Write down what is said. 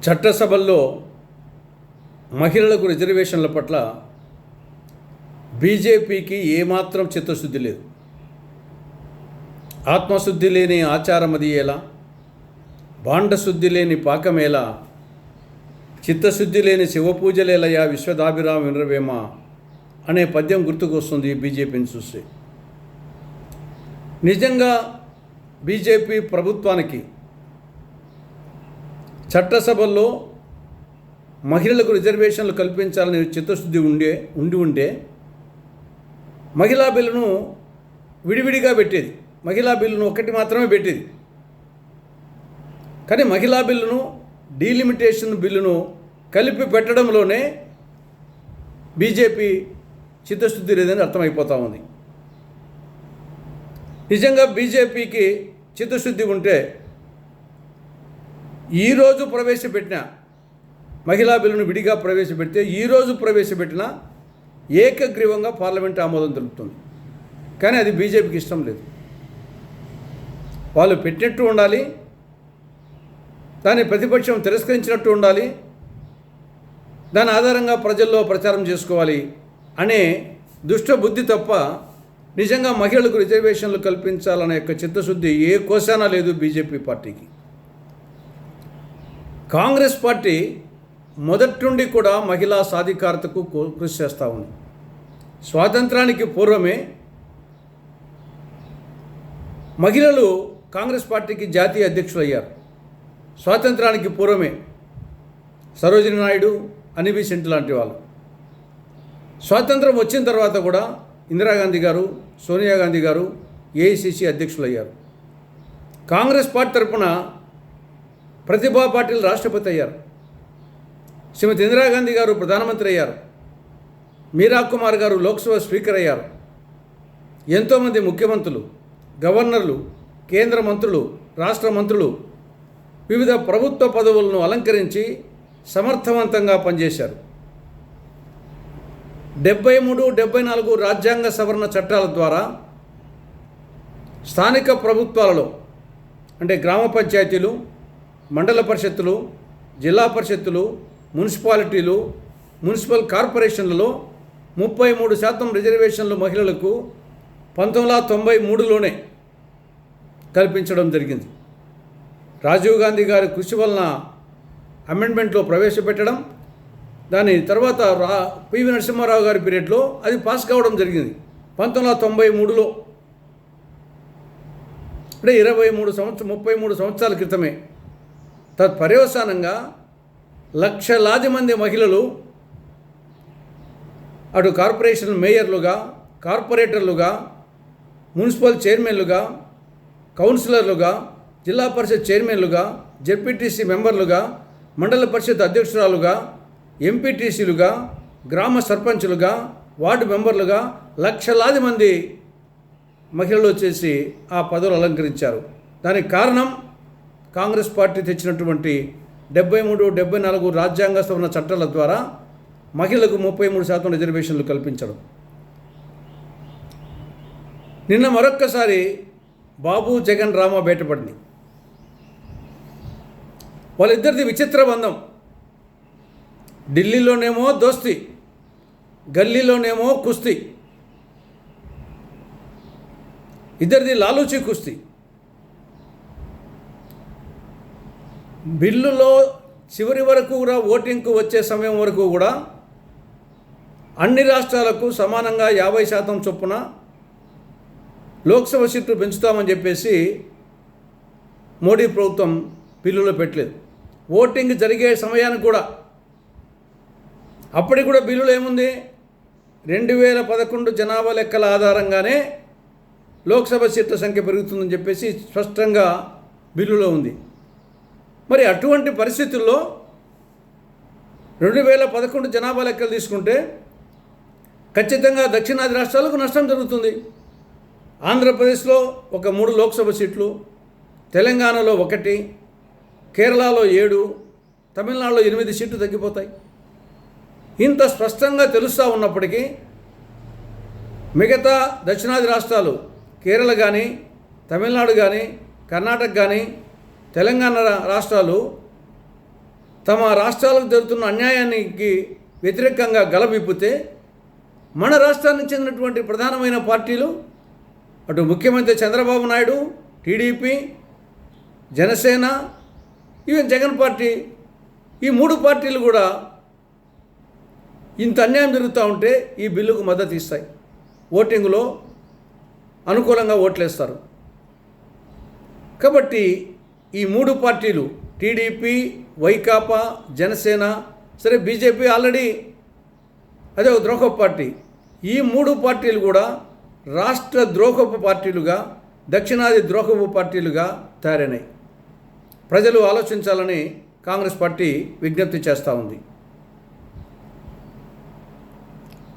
చట్టసభల్లో మహిళలకు రిజర్వేషన్ల పట్ల బీజేపీకి ఏమాత్రం చిత్తశుద్ధి లేదు. ఆత్మశుద్ధి లేని ఆచారమది ఎలా, భాండశుద్ధి లేని పాకమేలా, చిత్తశుద్ధి లేని శివపూజలేలయా విశ్వదాభిరామ వినరవేమ అనే పద్యం గుర్తుకొస్తుంది బీజేపీని చూస్తే. నిజంగా బీజేపీ ప్రభుత్వానికి చట్టసభల్లో మహిళలకు రిజర్వేషన్లు కల్పించాలని చిత్తశుద్ధి ఉంటే మహిళా బిల్లును విడివిడిగా పెట్టేది. మహిళా బిల్లును ఒకటి మాత్రమే పెట్టేది. కానీ మహిళా బిల్లును డీలిమిటేషన్ బిల్లును కలిపి పెట్టడంలోనే బీజేపీ చిత్తశుద్ధి లేదని అర్థమైపోతూ ఉంది. నిజంగా బీజేపీకి చిత్తశుద్ధి ఉంటే ఈరోజు ప్రవేశపెట్టిన మహిళా బిల్లును విడిగా ప్రవేశపెడితే ఈరోజు ప్రవేశపెట్టిన ఏకగ్రీవంగా పార్లమెంట్ ఆమోదం తెలుపుతుంది. కానీ అది బీజేపీకి ఇష్టం లేదు. వాళ్ళు పెట్టినట్టు ఉండాలి, దాన్ని ప్రతిపక్షం తిరస్కరించినట్టు ఉండాలి, దాని ఆధారంగా ప్రజల్లో ప్రచారం చేసుకోవాలి అనే దుష్ట బుద్ధి తప్ప నిజంగా మహిళలకు రిజర్వేషన్లు కల్పించాలనే యొక్క చిత్తశుద్ధి ఏ కోశానా లేదు బీజేపీ పార్టీకి. కాంగ్రెస్ పార్టీ మొదటి నుండి కూడా మహిళా సాధికారతకు కృషి చేస్తూ ఉంది. స్వాతంత్రానికి పూర్వమే మహిళలు కాంగ్రెస్ పార్టీకి జాతీయ అధ్యక్షులు అయ్యారు. స్వాతంత్రానికి పూర్వమే సరోజిని నాయుడు, అనీ బెసెంట్ లాంటి వాళ్ళు. స్వాతంత్రం వచ్చిన తర్వాత కూడా ఇందిరాగాంధీ గారు, సోనియా గాంధీ గారు ఏఐసిసి అధ్యక్షులు అయ్యారు. కాంగ్రెస్ పార్టీ తరఫున ప్రతిభా పాటిల్ రాష్ట్రపతి అయ్యారు. శ్రీమతి ఇందిరాగాంధీ గారు ప్రధానమంత్రి అయ్యారు. మీరా కుమార్ గారు లోక్సభ స్పీకర్ అయ్యారు. ఎంతోమంది ముఖ్యమంత్రులు, గవర్నర్లు, కేంద్ర మంత్రులు, రాష్ట్ర మంత్రులు వివిధ ప్రభుత్వ పదవులను అలంకరించి సమర్థవంతంగా పనిచేశారు. 73, 74 రాజ్యాంగ సవరణ చట్టాల ద్వారా స్థానిక ప్రభుత్వాలలో అంటే గ్రామ పంచాయతీలు, మండల పరిషత్తులు, జిల్లా పరిషత్తులు, మున్సిపాలిటీలు, మున్సిపల్ కార్పొరేషన్లలో 33% రిజర్వేషన్లు మహిళలకు 1993లోనే కల్పించడం జరిగింది. రాజీవ్ గాంధీ గారి కృషి వలన అమెండ్మెంట్లో ప్రవేశపెట్టడం, దాని తర్వాత పివి నరసింహారావు గారి పీరియడ్లో అది పాస్ కావడం జరిగింది 1993లో. అంటే 33 సంవత్సరాల క్రితమే. తత్పర్యవసానంగా లక్షలాది మంది మహిళలు అటు కార్పొరేషన్ మేయర్లుగా, కార్పొరేటర్లుగా, మున్సిపల్ చైర్మన్లుగా, కౌన్సిలర్లుగా, జిల్లా పరిషత్ చైర్మన్లుగా, జెడ్పీటీసీ మెంబర్లుగా, మండల పరిషత్ అధ్యక్షురాలుగా, ఎంపీటీసీలుగా, గ్రామ సర్పంచులుగా, వార్డు మెంబర్లుగా లక్షలాది మంది మహిళలు వచ్చేసి ఆ పదవులు అలంకరించారు. దానికి కారణం కాంగ్రెస్ పార్టీ తెచ్చినటువంటి 73, 74 రాజ్యాంగ సవరణ చట్టాల ద్వారా మహిళలకు 33% రిజర్వేషన్లు కల్పించడం. నిన్న మరొక్కసారి బాబు జగన్ డ్రామా బయటపడింది. వాళ్ళిద్దరిది విచిత్ర బంధం. ఢిల్లీలోనేమో దోస్తీ, గల్లీలోనేమో కుస్తీ. ఇద్దరిది లాలూచి కుస్తీ. బిల్లులో చివరి వరకు కూడా ఓటింగ్కు వచ్చే సమయం వరకు కూడా అన్ని రాష్ట్రాలకు సమానంగా 50% చొప్పున లోక్సభ సీట్లు పెంచుతామని చెప్పేసి మోడీ ప్రభుత్వం బిల్లులో పెట్టలేదు. ఓటింగ్ జరిగే సమయానికి కూడా అప్పటికి కూడా బిల్లులో ఏముంది, 2011 జనాభా లెక్కల ఆధారంగానే లోక్సభ సీట్ల సంఖ్య పెరుగుతుందని చెప్పేసి స్పష్టంగా బిల్లులో ఉంది. మరి అటువంటి పరిస్థితుల్లో 2011 జనాభా లెక్కలు తీసుకుంటే ఖచ్చితంగా దక్షిణాది రాష్ట్రాలకు నష్టం జరుగుతుంది. ఆంధ్రప్రదేశ్లో ఒక 3 లోక్సభ సీట్లు, తెలంగాణలో 1, కేరళలో 7, తమిళనాడులో 8 సీట్లు తగ్గిపోతాయి. ఇంత స్పష్టంగా తెలుస్తూ ఉన్నప్పటికీ మిగతా దక్షిణాది రాష్ట్రాలు కేరళ కానీ, తమిళనాడు కానీ, కర్ణాటక కానీ, తెలంగాణ రాష్ట్రాలు తమ రాష్ట్రాలకు జరుగుతున్న అన్యాయానికి వ్యతిరేకంగా గలవిప్పితే మన రాష్ట్రానికి చెందినటువంటి ప్రధానమైన పార్టీలు, అటు ముఖ్యమంత్రి Chandrababu Naidu, TDP, Janasena, even Jagan party, ఈ 3 పార్టీలు కూడా ఇంత అన్యాయం జరుగుతూ ఉంటే ఈ బిల్లుకు మద్దతు ఇస్తాయి. ఓటింగ్లో అనుకూలంగా ఓట్లేస్తారు. కాబట్టి ఈ 3 పార్టీలు టీడీపీ, వైకాపా, జనసేన, సరే బీజేపీ ఆల్రెడీ అదే ఒక ద్రోహపు పార్టీ, ఈ 3 పార్టీలు కూడా రాష్ట్ర ద్రోహపు పార్టీలుగా, దక్షిణాది ద్రోహపు పార్టీలుగా తయారైనాయి. ప్రజలు ఆలోచించాలని కాంగ్రెస్ పార్టీ విజ్ఞప్తి చేస్తూ ఉంది.